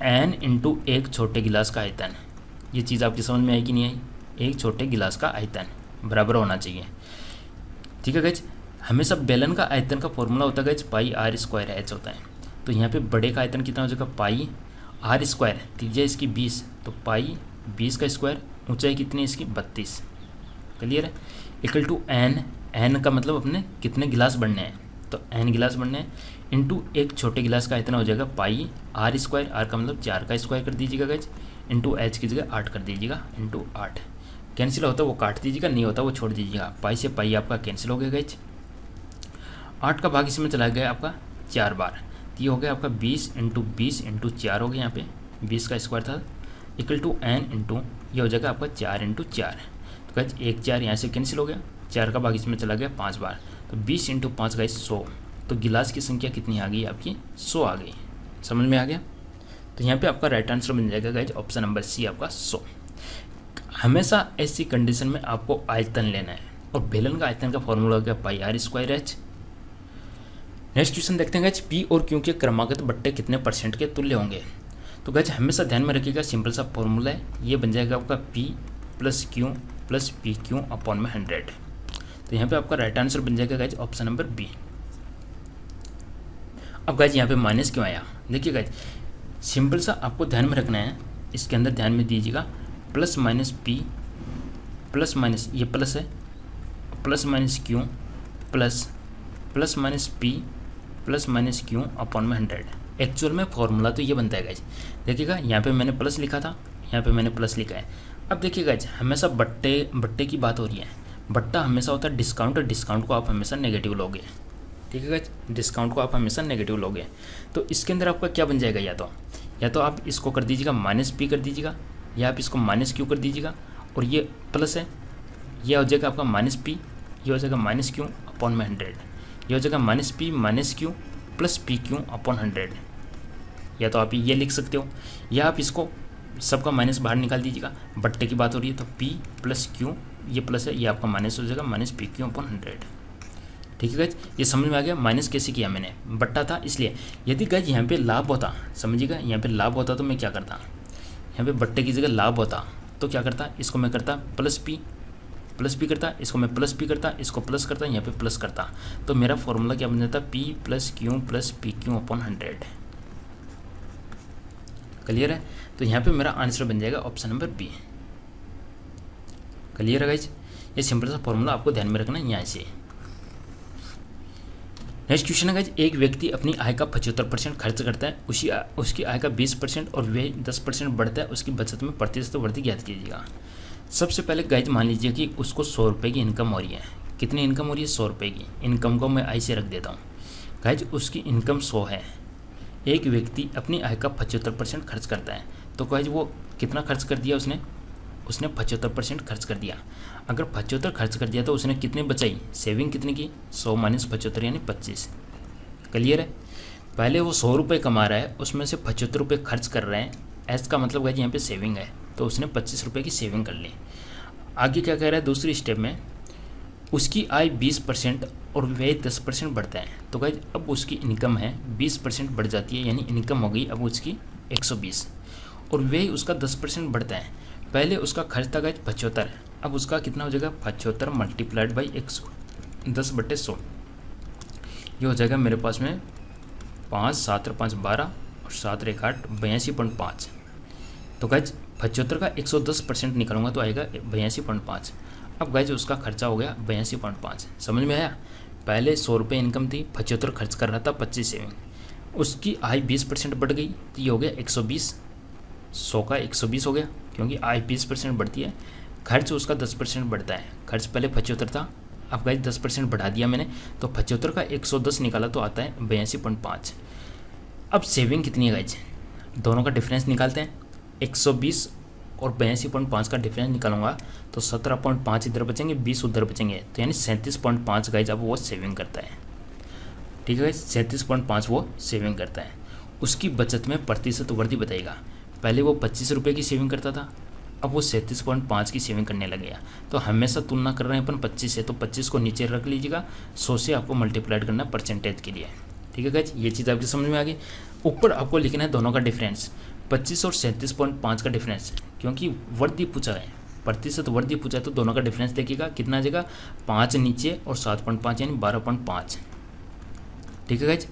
n इंटू एक छोटे गिलास का आयतन। ये चीज़ आपकी समझ में आई कि नहीं आई, एक छोटे गिलास का आयतन बराबर होना चाहिए। ठीक है गाइज, हमेशा बेलन का आयतन का फॉर्मूला होता है guys pi are square h होता है। तो यहाँ पे बड़े का आयतन कितना हो जाएगा, पाई आर स्क्वायर, त्रिज्या इसकी 20, तो पाई 20 का स्क्वायर, ऊंचाई कितनी इसकी 32। क्लियर है। इक्वल टू एन का मतलब अपने कितने गिलास बढ़ने हैं, तो n गिलास बढ़ने हैं इंटू एक छोटे गिलास का इतना हो जाएगा पाई आर स्क्वायर, आर का मतलब 4 का स्क्वायर कर दीजिएगा गाइज, इंटू एच की जगह 8 कर दीजिएगा, इंटू 8। कैंसिल होता है वो काट दीजिएगा, नहीं होता वो छोड़ दीजिएगा। पाई से पाई आपका कैंसिल हो गया गाइज। 8 का भाग इसमें चला गया आपका 4 बार, ये हो गया आपका 20 इंटू 20 इंटू 4 हो गया, यहाँ पे 20 का स्क्वायर था, इक्वल टू n इंटू ये हो जाएगा आपका 4 इंटू 4। तो गाइज 1 4 यहाँ से कैंसिल हो गया, 4 का भाग इसमें चला गया 5 बार, तो 20 इंटू 5 गाइज 100। तो गिलास की संख्या कितनी आ गई आपकी, 100 आ गई। समझ में आ गया। तो यहाँ पे आपका राइट आंसर बन जाएगा गाइज ऑप्शन नंबर सी आपका 100। हमेशा ऐसी कंडीशन में आपको आयतन लेना है और बेलन का आयतन का फॉर्मूला हो गया pi are square H. Next question देखते हैं गाइज, पी और क्यू के क्रमागत बट्टे कितने % के तुल्य होंगे। तो गाइज हमेशा ध्यान में रखिएगा, सिंपल सा फॉर्मूला है, ये बन जाएगा आपका P plus Q plus P Q upon में 100। तो यहाँ पे आपका राइट आंसर बन जाएगा गाइज ऑप्शन नंबर बी। अब गाइज यहाँ पे माइनस क्यों आया, देखिए गाइज सिंपल सा आपको ध्यान में रखना है, इसके अंदर ध्यान में दीजिएगा, plus minus P plus minus ये प्लस है, plus minus Q plus minus P plus minus Q upon में 100। एक्चुअल में फॉर्मूला तो ये बनता है गाइज, देखिएगा यहाँ पे मैंने प्लस लिखा था, यहाँ पे मैंने प्लस लिखा है। अब देखिए गाइज हमेशा बट्टे की बात हो रही है, बट्टा हमेशा होता है डिस्काउंट, और डिस्काउंट को आप हमेशा नेगेटिव लोगे, ठीक है गाइज, डिस्काउंट को आप हमेशा नेगेटिव लोगे। तो इसके अंदर आपका क्या बन जाएगा, या तो आप इसको कर दीजिएगा माइनस पी कर दीजिएगा, या आप इसको माइनस क्यू कर दीजिएगा, और ये प्लस है, ये हो जाएगा आपका माइनस पी, ये हो जाएगा माइनस क्यू अपॉन में 100, ये हो जाएगा minus P minus Q plus P Q upon 100। या तो आप ये लिख सकते हो, या आप इसको सबका माइनस बाहर निकाल दीजिएगा, बट्टे की बात हो रही है तो पी प्लस क्यू, ये प्लस है, ये आपका माइनस हो जाएगा माइनस पी क्यू अपॉन 100। ठीक है गाइज, ये समझ में आ गया माइनस कैसे किया मैंने, बट्टा था इसलिए। यदि गाइज यहाँ पे लाभ होता, समझिएगा यहाँ पे लाभ होता तो मैं क्या करता, यहाँ पे बट्टे की जगह लाभ होता तो क्या करता, इसको मैं करता प्लस पी करता, इसको मैं प्लस पी करता, इसको प्लस करता, यहाँ पे प्लस करता, तो मेरा फॉर्मूला क्या बन जाता, P plus P Q upon 100। Clear है, तो यहाँ पे मेरा आंसर बन जाएगा ऑप्शन नंबर बी। क्लियर है गाइज, ये सिंपल सा फॉर्मूला आपको ध्यान में रखना है यहाँ से। नेक्स्ट क्वेश्चन है गाइज, एक व्यक्ति अपनी आय का 75% खर्च करता है, उसकी आय का 20% और व्यय 10% बढ़ता है, उसकी बचत में प्रतिशत वृद्धि ज्ञात कीजिएगा। सबसे पहले गाइज मान लीजिए कि उसको 100 रुपये की इनकम हो रही है, कितनी इनकम हो रही है, 100 रुपये की इनकम को मैं आई से रख देता हूँ। गाइज उसकी इनकम 100 है, एक व्यक्ति अपनी आय का 75% खर्च करता है, तो गाइज वो कितना खर्च कर दिया, उसने 75% खर्च कर दिया। अगर 75 खर्च कर दिया तो उसने कितने बचाई, सेविंग कितनी की, 100 माइनस 75 यानी 25। क्लियर है, पहले वो 100 रुपये कमा रहा है, उसमें से 75 रुपये खर्च कर रहे हैं, ऐसा का मतलब गाइज यहाँ पे सेविंग है, तो उसने 25 रुपये की सेविंग कर ली। आगे क्या कह रहा है, दूसरी स्टेप में उसकी आय 20% और व्यय 10% बढ़ता है, तो गाइज अब उसकी इनकम है 20% बढ़ जाती है, यानी इनकम हो गई अब उसकी 120, और व्यय उसका 10% बढ़ता है। पहले उसका खर्च था गाइज 75, अब उसका कितना हो जाएगा, 75 मल्टीप्लाइड बाई 10/100, ये हो जाएगा मेरे पास में 5 7 और 5 12 और 7 एक 8 82.5। तो गाइज 75 का 110% निकालूंगा तो आएगा 82.5। अब गाइज उसका खर्चा हो गया 82.5, समझ में आया। पहले 100 रुपये इनकम थी, 75 खर्च कर रहा था, 25 सेविंग, उसकी आय 20% बढ़ गई तो ये हो गया 120, 100 का 120 हो गया, क्योंकि आय 20% बढ़ती है, खर्च उसका 10% बढ़ता है। खर्च पहले 75 था, अब गाइज 10% बढ़ा दिया मैंने, तो 75 का 110 निकाला तो आता है 82.5। अब सेविंग कितनी है गाइज, दोनों का डिफरेंस निकालते हैं, 120 और 82.5 का डिफरेंस निकालूंगा तो 17.5 इधर बचेंगे, 20 उधर बचेंगे, तो यानी 37.5 गाइज अब वो सेविंग करता है। ठीक है गाइज, 37.5 वो सेविंग करता है। उसकी बचत में प्रतिशत वृद्धि बताएगा, पहले वो 25 रुपये की सेविंग करता था, अब वो 37.5 की सेविंग करने लग गया। तो हमेशा तुलना कर रहे हैं अपन 25 से, तो 25 को नीचे रख लीजिएगा, 100 से आपको मल्टीप्लाइड करना परसेंटेज के लिए। ठीक है गाइज, ये चीज़ आपकी समझ में आ गई। ऊपर आपको लिखना है दोनों का डिफरेंस, 25 और 37.5 का डिफरेंस, क्योंकि वृद्धि पूछा है, प्रतिशत वृद्धि पूछा है, तो दोनों का डिफरेंस देखिएगा कितना आ जाएगा, 5 नीचे और 7.5 यानी 12.5। ठीक है गाइज,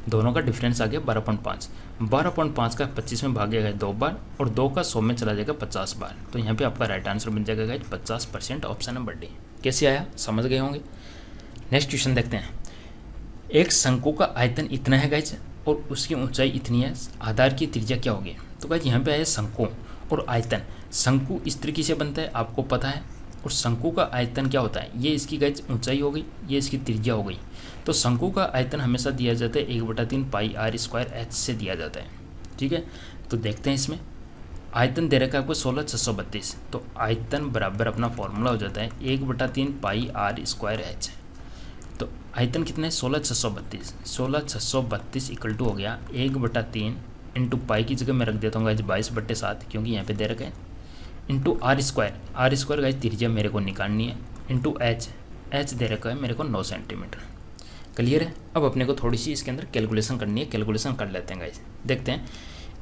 दोनों का डिफरेंस आ गया 12.5। 12.5 का 25 में भागेगा 2 बार, और 2 का 100 में चला जाएगा 50 बार, तो यहाँ पे आपका राइट आंसर बन जाएगा गाइज 50%, ऑप्शन नंबर डी। कैसे आया, समझ गए होंगे। नेक्स्ट क्वेश्चन देखते हैं। एक शंकु का आयतन इतना है गाइज और उसकी ऊंचाई इतनी है, आधार की त्रिज्या क्या होगी। तो गाइज यहाँ पे आया शंकु और आयतन। शंकु इस तरीके से बनता है, आपको पता है, और शंकु का आयतन क्या होता है, ये इसकी गाइज ऊंचाई हो गई, ये इसकी त्रिज्या हो गई। तो शंकु का आयतन हमेशा दिया जाता है 1/3 पाई r स्क्वायर h से दिया जाता है। ठीक है, तो देखते हैं इसमें आयतन दे रखा है आपको 16,632, तो आयतन बराबर अपना फॉर्मूला हो जाता है 1/3 पाई r स्क्वायर h। तो आयतन कितना है 16,632, 16,632 इक्वल टू हो गया 1/3 इंटू पाई की जगह मैं रख देता हूँ गाइज 22/7, क्योंकि यहाँ पे दे रखा है, इंटू r स्क्वायर गाइज त्रिज्या मेरे को निकालनी है, इंटू h दे रखा है मेरे को 9 सेंटीमीटर। क्लियर है। अब अपने को थोड़ी सी इसके अंदर कैलकुलेशन करनी है, कैलकुलेशन कर लेते हैं गाइज। देखते हैं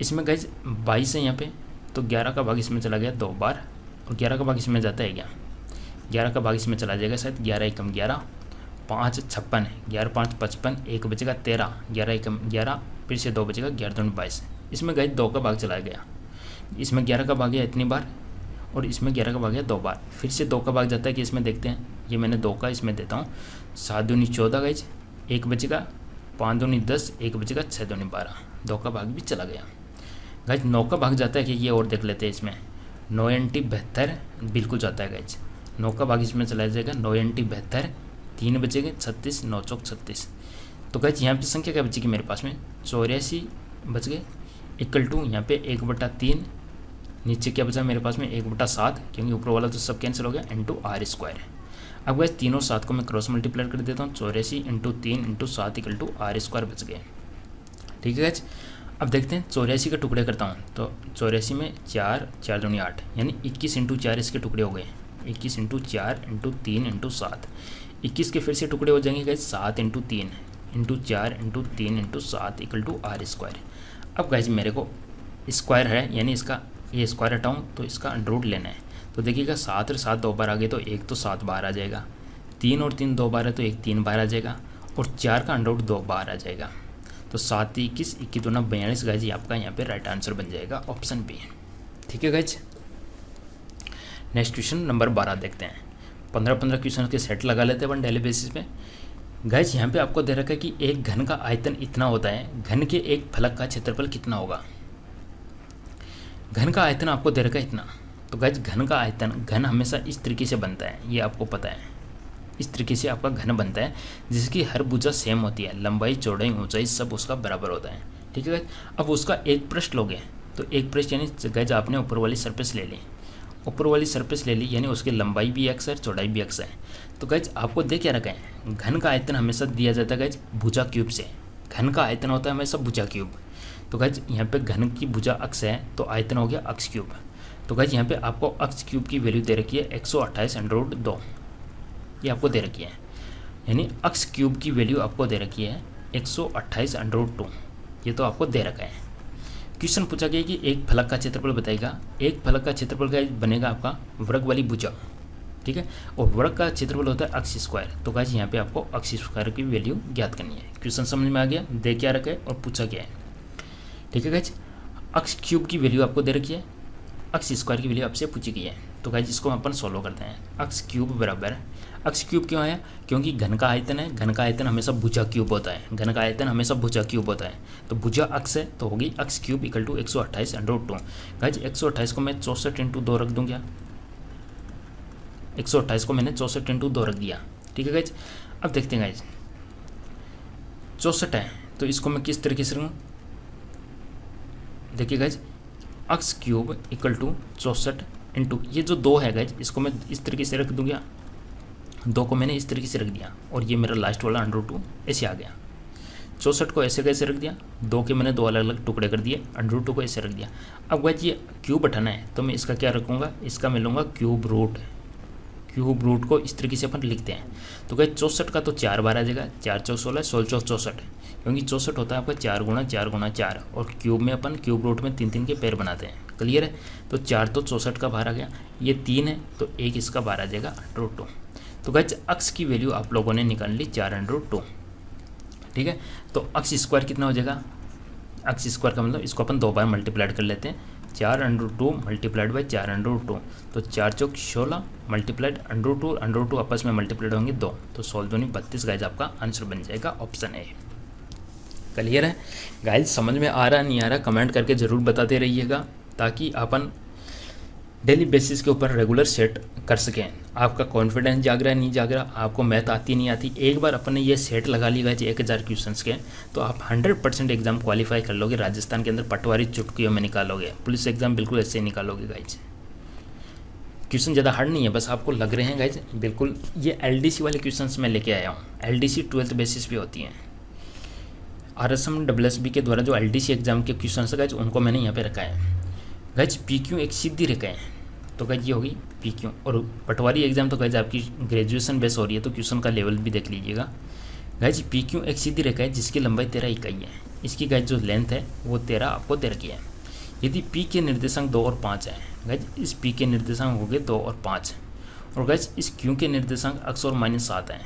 इसमें गाइज 22 है यहाँ पे, तो 11 का भाग इसमें चला गया 2 बार, और 11 का भाग इसमें जाता है क्या, 11 का भाग इसमें चला जाएगा शायद, 11 एकम 11, 5 56, 11 5 55, 1 बचेगा 13, 11 एकम 11, फिर से 2 बचेगा, 11 दूनी 22। इसमें गाइज 2 का भाग चला गया, इसमें 11 का भाग गया इतनी बार और इसमें 11 का भाग गया 2 बार, फिर से 2 का भाग जाता है कि इसमें देखते हैं, ये मैंने 2 का इसमें देता हूँ, 7 दूनी 14 गाइज, 1 बचेगा, 5 दूनी 10, 1 बचेगा, 6 दूनी 12, 2 का भाग भी चला गया। गाइज 9 का भाग जाता है कि ये और देख लेते हैं, इसमें 9 × 72 बिल्कुल जाता है गाइज, 9 का भाग इसमें चला जाएगा, 9 × 72, 3 बचेंगे 36, 9 चौक 36। तो गाइज यहाँ पे संख्या क्या बचेगी मेरे पास में, 84 बच गए, इक्वल टू यहाँ पे 1/3, नीचे क्या बचा मेरे पास में 1/7, क्योंकि ऊपर वाला तो सब कैंसिल हो गया, ×r²। अब गाइज 3 और 7 को मैं क्रॉस मल्टीप्लाई कर देता हूँ, 84 × 3 × 7 = r² बच गए। ठीक है गाइज, अब देखते हैं 84 के टुकड़े करता हूँ, तो 84 में 4, 4 दूनी 8, यानी 21 × 4 इसके टुकड़े हो गए, 21 × 4 × 3 × 7, 21 के फिर से टुकड़े हो जाएंगे गाइज, 7 × 3 × 4 × 3 × 7 = r²। अब गाइज मेरे को स्क्वायर है, यानी इसका ये स्क्वायर हटाऊँ तो इसका अंडर लेना है, तो देखिएगा 7 और 7 2 बार आ गए, तो 1 तो 7 बार आ जाएगा, 3 और 3 2 बार है तो 1 3 बार आ जाएगा, और 4 का अंडर 2 बार आ जाएगा, तो 7 21, 21 दूना 42 गाइज, ये आपका यहाँ पे राइट आंसर बन जाएगा ऑप्शन बी। ठीक है गाइज, नेक्स्ट क्वेश्चन नंबर 12 देखते हैं। 15-15 क्वेश्चन के सेट लगा लेते हैं अपन डेली बेसिस पे। गाइज यहाँ पे आपको दे रखा है कि एक घन का आयतन इतना होता है, घन के एक फलक का क्षेत्रफल कितना होगा। घन का आयतन आपको दे रखा है इतना, तो गाइज घन का आयतन, घन हमेशा इस तरीके से बनता है, ये आपको पता है, इस तरीके से आपका घन बनता है जिसकी हर भुजा सेम होती है, लंबाई चौड़ाई ऊंचाई सब उसका बराबर होता है। ठीक है गाइज, अब उसका एक पृष्ठ लोगे, तो एक पृष्ठ यानी गाइज आपने ऊपर वाली सरफेस ले ली, ऊपर वाली सरफेस ले ली, यानी उसकी लंबाई भी x है, चौड़ाई भी x है। तो गाइज आपको दे क्या रखा है, घन का आयतन हमेशा दिया जाता है गाइज भुजा क्यूब से, घन का आयतन होता है हमेशा भुजा क्यूब। तो गाइज यहाँ पे घन की भुजा अक्ष है, तो आयतन हो गया अक्ष क्यूब। तो गाइज यहाँ पे आपको अक्ष क्यूब की वैल्यू दे रखी है 128/2, ये आपको दे रखी है, यानी अक्ष क्यूब की वैल्यू आपको दे रखी है 128/2, ये तो आपको दे रखा है। क्वेश्चन पूछा गया कि एक फलक का क्षेत्रफल बताएगा, एक फलक का क्षेत्रफल का बनेगा आपका वर्ग वाली भुजा, ठीक है, और वर्ग का क्षेत्रफल होता है अक्ष स्क्वायर। तो गाइज यहाँ पे आपको अक्ष स्क्वायर की वैल्यू ज्ञात करनी है। क्वेश्चन समझ में आ गया, दे क्या रखा है और पूछा क्या है। ठीक है गाइज, अक्ष क्यूब की वैल्यू आपको दे रखी है, अक्ष स्क्वायर की वैल्यू आपसे पूछी गई है। तो गाइज इसको अपन सॉल्व करते हैं। अक्ष क्यूब बराबर, अक्ष क्यूब क्यों आया, क्योंकि घन का आयतन है, घन का आयतन हमेशा भुजा क्यूब होता है, घन का आयतन हमेशा भुजा क्यूब होता है, तो भुजा अक्ष है तो होगी अक्ष क्यूब = 128/2। गाइज 128 को मैं 64 × 2 रख दूँ क्या, 128 को मैंने 64 × 2 रख दिया। ठीक है गाइज, अब देखते हैं गाइज 64 है, तो इसको मैं किस तरीके से रखूँ, देखिए गाइज अक्ष क्यूब = 64 × ये जो 2 है गाइज, इसको मैं इस तरीके से रख दूँगा, 2 को मैंने इस तरीके से रख दिया, और ये मेरा लास्ट वाला √2 ऐसे आ गया। 64 को ऐसे कैसे रख दिया, 2 के मैंने 2 अलग अलग टुकड़े कर दिए, √2 को ऐसे रख दिया। अब गाइज ये क्यूब हटाना है, तो मैं इसका क्या रखूँगा, इसका मैं लूँगा क्यूब रूट। क्यूब रूट को इस तरीके से अपन लिखते हैं। तो गाइज 64 का तो 4 बार आ जाएगा, 4 चौक 16, 16 चौक 64, क्योंकि 64 होता है आपका 4 × 4 × 4, और क्यूब में अपन क्यूब रूट में 3 3 के पैर बनाते हैं। क्लियर है, तो 4 तो 64 का बाहर आ गया, ये 3 है तो 1 इसका बाहर आ जाएगा √2। तो गाइज अक्ष की वैल्यू आप लोगों ने निकाल ली 4/2। ठीक है, तो अक्ष स्क्वायर कितना हो जाएगा, अक्ष स्क्वायर का मतलब इसको अपन 2 बार मल्टीप्लाइड कर लेते हैं, 4/2 मल्टीप्लाइड बाई 4/2, तो 4 चौक 16 मल्टीप्लाइड √2 आपस में मल्टीप्लाइड होंगे 2, तो 16 दूनी 32 गाइज आपका आंसर बन जाएगा ऑप्शन ए। क्लियर है गाइज, समझ में आ रहा नहीं आ रहा कमेंट करके ज़रूर बताते रहिएगा, ताकि अपन डेली बेसिस के ऊपर रेगुलर सेट कर सकें। आपका कॉन्फिडेंस जाग रहा है नहीं जाग रहा, आपको मैथ आती नहीं आती, एक बार अपन ने ये सेट लगा ली गाइज 1000 क्वेश्चंस के, तो आप 100% एग्जाम क्वालिफाई कर लोगे। राजस्थान के अंदर पटवारी चुटकियों में निकालोगे, पुलिस एग्जाम बिल्कुल ऐसे ही निकालोगे गाइज। क्वेश्चन ज़्यादा हार्ड नहीं है, बस आपको लग रहे हैं गाइज बिल्कुल। ये LDC वाले क्वेश्चंस मैं लेके आया हूँ, LDC 12th बेसिस पे होती हैं। RSM WSB के द्वारा जो LDC एग्जाम के क्वेश्चन है गाइज, उनको मैंने यहाँ पे रखा है गाइज। PQ एक सीधी रेखा है, तो गाइज ये होगी PQ। और पटवारी एग्जाम तो गाइज आपकी ग्रेजुएशन बेस हो रही है, तो क्वेश्चन का लेवल भी देख लीजिएगा। गाइज PQ एक सीधी रेखा है जिसकी लंबाई 13 इकाई है, इसकी गाइज जो लेंथ है वो 13 आपको दे रखी है। यदि P के निर्देशांक 2 और 5 है गाइज, इस P के निर्देशांक हो गए 2 और 5, और गाइज इस क्यू के निर्देशांक अक्स और -7 हैं,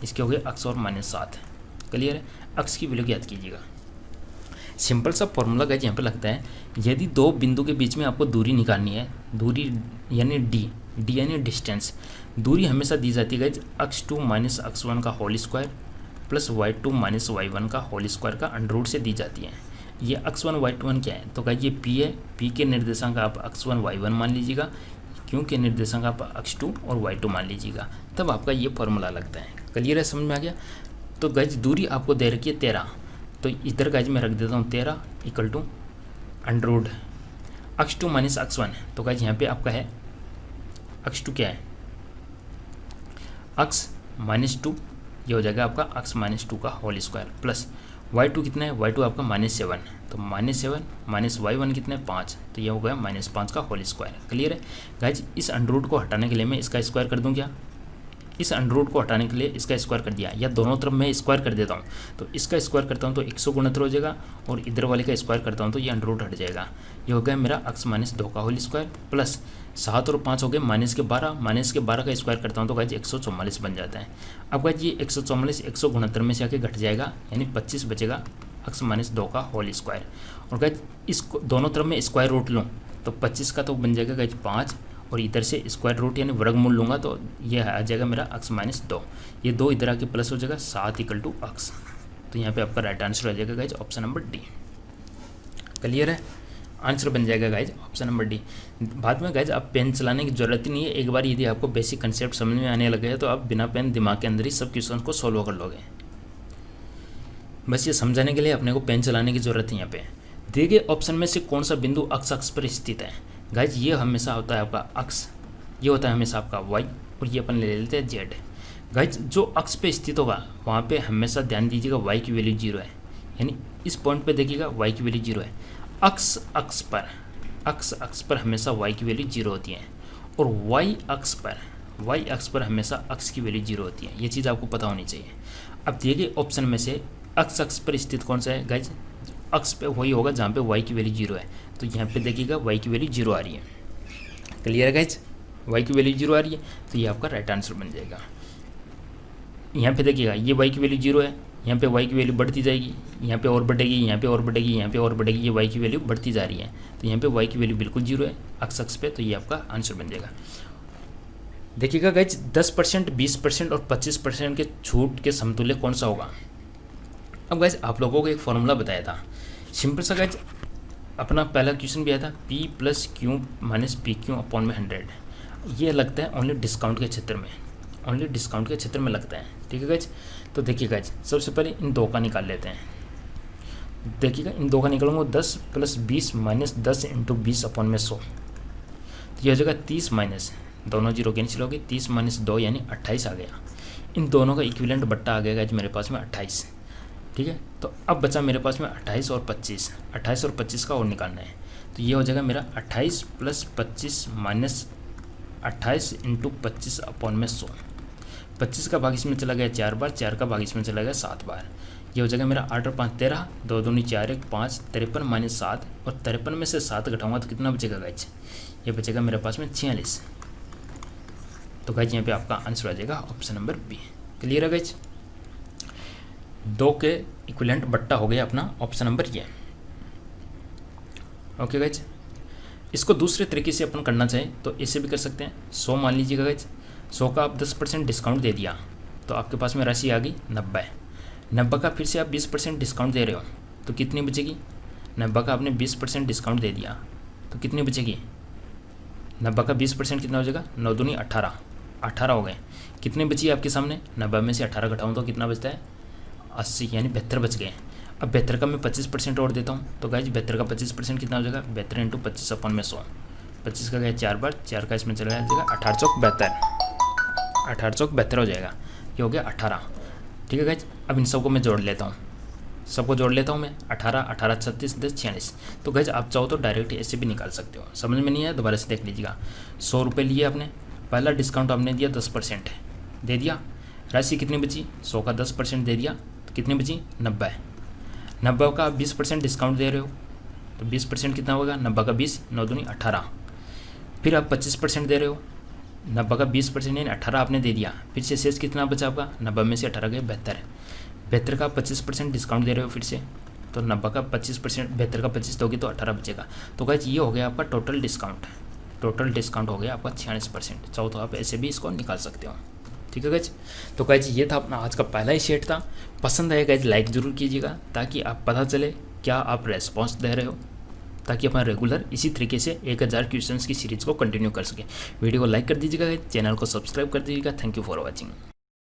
इसके हो गए अक्स और -7। क्लियर है। अक्स की वैल्यू याद कीजिएगा। सिंपल सा फॉर्मूला गाइज यहाँ पे लगता है, यदि दो बिंदु के बीच में आपको दूरी निकालनी है, दूरी यानी डी यानी डिस्टेंस, दूरी हमेशा दी जाती है गाइज x2 - x1 का whole square plus y2 - y1 का होल स्क्वायर का अंडर से दी जाती है। ये x1 y1 क्या है, तो गाइज ये p है, p के निर्देशांक आप x1 y1 मान लीजिएगा, q के निर्देशांक आप x2 और y2 मान लीजिएगा, तब आपका ये फॉर्मूला लगता है। क्लियर है, समझ में आ गया। तो गाइज दूरी आपको दे रखी है 13, तो इधर गाइज मैं रख देता हूँ 13 = अंडर x2 - x1। तो गाइज यहाँ पे आपका है x2 क्या है, x -2, ये हो जाएगा आपका x -2 का होल स्क्वायर प्लस y2 कितना है, y2 आपका -7, तो -7 माइनस y1 कितना है 5, तो ये हो गया -5 का होल स्क्वायर। क्लियर है गाइज। इस अंडर को हटाने के लिए मैं इसका स्क्वायर कर दूँ क्या, इस अंडर को हटाने के लिए इसका स्क्वायर कर दिया, या दोनों तरफ मैं स्क्वायर कर देता हूँ, तो इसका स्क्वायर करता हूँ तो 100 गुणित हो जाएगा, और इधर वाले का स्क्वायर करता हूँ तो ये अंडर हट जाएगा। ये हो गया मेरा x -2 का होल स्क्वायर प्लस 7 और 5 हो गए -12 का स्क्वायर करता हूँ तो गाइज 144 बन जाता है। अब गाइज ये 144 169 में से आके घट जाएगा, यानी 25 बचेगा x -2 का होल स्क्वायर। और गाइज इसको दोनों तरफ में स्क्वायर रूट लूँ तो 25 का तो बन जाएगा गाइज 5, और इधर से स्क्वायर रूट यानी वर्गमूल लूँगा तो ये आ जाएगा मेरा x -2, ये 2 इधर आके प्लस हो जाएगा, 7 = x। तो यहाँ पे आपका राइट आंसर आ जाएगा guys option number D. Clear है, आंसर बन जाएगा गाइज ऑप्शन नंबर डी। बाद में गाइज आप पेन चलाने की जरूरत ही नहीं है, एक बार यदि आपको बेसिक कंसेप्ट समझ में आने लगे तो आप बिना पेन दिमाग के अंदर ही सब क्वेश्चन को सॉल्व कर लोगे। बस ये समझाने के लिए अपने को पेन चलाने की जरूरत है। यहाँ पे दिए गए ऑप्शन में से कौन सा बिंदु अक्ष पर स्थित है, गाइज ये हमेशा होता है आपका अक्ष, ये होता है हमेशा आपका y, और ये अपन ले लेते हैं z। गाइज जो अक्ष पे स्थित होगा वहाँ पे हमेशा ध्यान दीजिएगा y की वैल्यू 0 है, यानी इस पॉइंट पे देखिएगा y की वैल्यू 0 है। अक्ष पर हमेशा y की वैल्यू 0 होती है, और y अक्ष पर हमेशा x की वैल्यू 0 होती है। ये चीज़ आपको पता होनी चाहिए। अब दिए गए ऑप्शन में से अक्ष पर स्थित कौन सा है, गाइज अक्ष पे वही होगा जहाँ पे y की वैल्यू 0 है, तो यहाँ पे देखिएगा y की वैल्यू 0 आ रही है। क्लियर है गाइज, y की वैल्यू 0 आ रही है, तो ये आपका राइट आंसर बन जाएगा। यहाँ पे देखिएगा ये y की वैल्यू 0 है, यहाँ पे y की वैल्यू बढ़ती जाएगी, यहाँ पे और बढ़ेगी, यहाँ पे और बढ़ेगी, यहाँ पे और बढ़ेगी, ये y की वैल्यू बढ़ती जा रही है, तो यहाँ पे y की वैल्यू बिल्कुल 0 है अक्ष पे, तो ये आपका आंसर बन जाएगा। देखिएगा गाइज 10%, 20% और 25% के छूट के समतुल्य कौन सा होगा। अब गाइज आप लोगों को एक फॉर्मूला बताया था सिंपल सा गाइज, अपना पहला क्वेश्चन भी आया था P + Q - PQ / 100। ये लगता है ओनली डिस्काउंट के क्षेत्र में, ओनली डिस्काउंट के क्षेत्र में लगता है। ठीक है गाइज, तो देखिए गाइज सबसे पहले इन दो का निकाल लेते हैं। देखिएगा इन दो का निकालूंगा 10 + 20 - 10 × 20/100, तो ये हो जाएगा 30 माइनस दोनों जीरो कैंसिल हो गए, 30 - 2 यानी 28 आ गया। इन दोनों का इक्विवेलेंट बट्टा आ गया गाइज मेरे पास में 28। ठीक है, तो अब बचा मेरे पास में 28 और 25, 28 और 25 का और निकालना है, तो ये हो जाएगा मेरा 28 + 25 - 28 × 25/100। 25 का भाग इसमें चला गया 4 बार, 4 का भाग इसमें चला गया 7 बार। ये हो जाएगा मेरा 8 और 5 13, 2 दूनी 4 1 5, 53 - 7, और 53 में से 7 घटाऊंगा तो कितना बचेगा गाइज, ये बचेगा मेरे पास में 46। तो गाइज यहाँ पे आपका आंसर आ जाएगा ऑप्शन नंबर बी। क्लियर है गाइज, 2 के इक्विवेलेंट बट्टा हो गया अपना ऑप्शन नंबर ये। ओके गाइज, इसको दूसरे तरीके से अपन करना चाहें तो ऐसे भी कर सकते हैं। 100 मान लीजिएगा गाइज, 100 का आप 10% डिस्काउंट दे दिया तो आपके पास में राशि आ गई 90। 90 का फिर से आप 20% डिस्काउंट दे रहे हो तो कितनी बचेगी, 90 का आपने 20% डिस्काउंट दे दिया तो कितनी बचेगी, 90 का 20% कितना हो जाएगा, 9 दूनी 18, 18 हो गए। कितने बची आपके सामने, 90 में से 18 घटाऊँ तो कितना बचता है 80, यानी 72 बच गए। अब 72 का मैं 25% और देता हूँ तो गाइज 72 का 25% कितना हो जाएगा, 72 × 25/100। 25 का गया 4 बार, 4 का इसमें चला जाएगा 18 चौक 72, 18 चौक 72 हो जाएगा। ये हो गया 18। ठीक है गाइज, अब इन सबको मैं जोड़ लेता हूँ, सबको जोड़ लेता हूँ मैं, 18 18 36 10 46। तो गाइज आप चाहो तो डायरेक्ट ऐसे भी निकाल सकते हो, समझ में नहीं आया दोबारा से देख लीजिएगा। 100 रुपये लिए आपने, पहला डिस्काउंट आपने दिया 10% दे दिया, राशि कितनी बची, 100 का 10% दे दिया तो कितनी बची 90। 90 का 20% डिस्काउंट दे रहे हो तो 20% कितना होगा, 90 का 20, 9 दूनी 18। फिर आप 25% दे रहे हो 90 का 20% यानी 18 आपने दे दिया, फिर से शेष कितना बचा आपका, 90 में से 18 गए 72, 72 का 25% डिस्काउंट दे रहे हो फिर से, तो 90 का 25%, 72 का 25 दोगे तो 18 बचेगा। तो गाइज ये हो गया आपका टोटल डिस्काउंट हो गया आपका 46%। चाहो तो आप ऐसे भी इसको निकाल सकते हो, ठीक है गाइज। तो गाइज ये था अपना आज का पहला ही सेट था। पसंद आया गाइज लाइक ज़रूर कीजिएगा, ताकि आप पता चले क्या आप रेस्पॉन्स दे रहे हो, ताकि अपन रेगुलर इसी तरीके से 1000 क्वेश्चंस की सीरीज़ को कंटिन्यू कर सकें। वीडियो को लाइक कर दीजिएगा, चैनल को सब्सक्राइब कर दीजिएगा। Thank you for watching.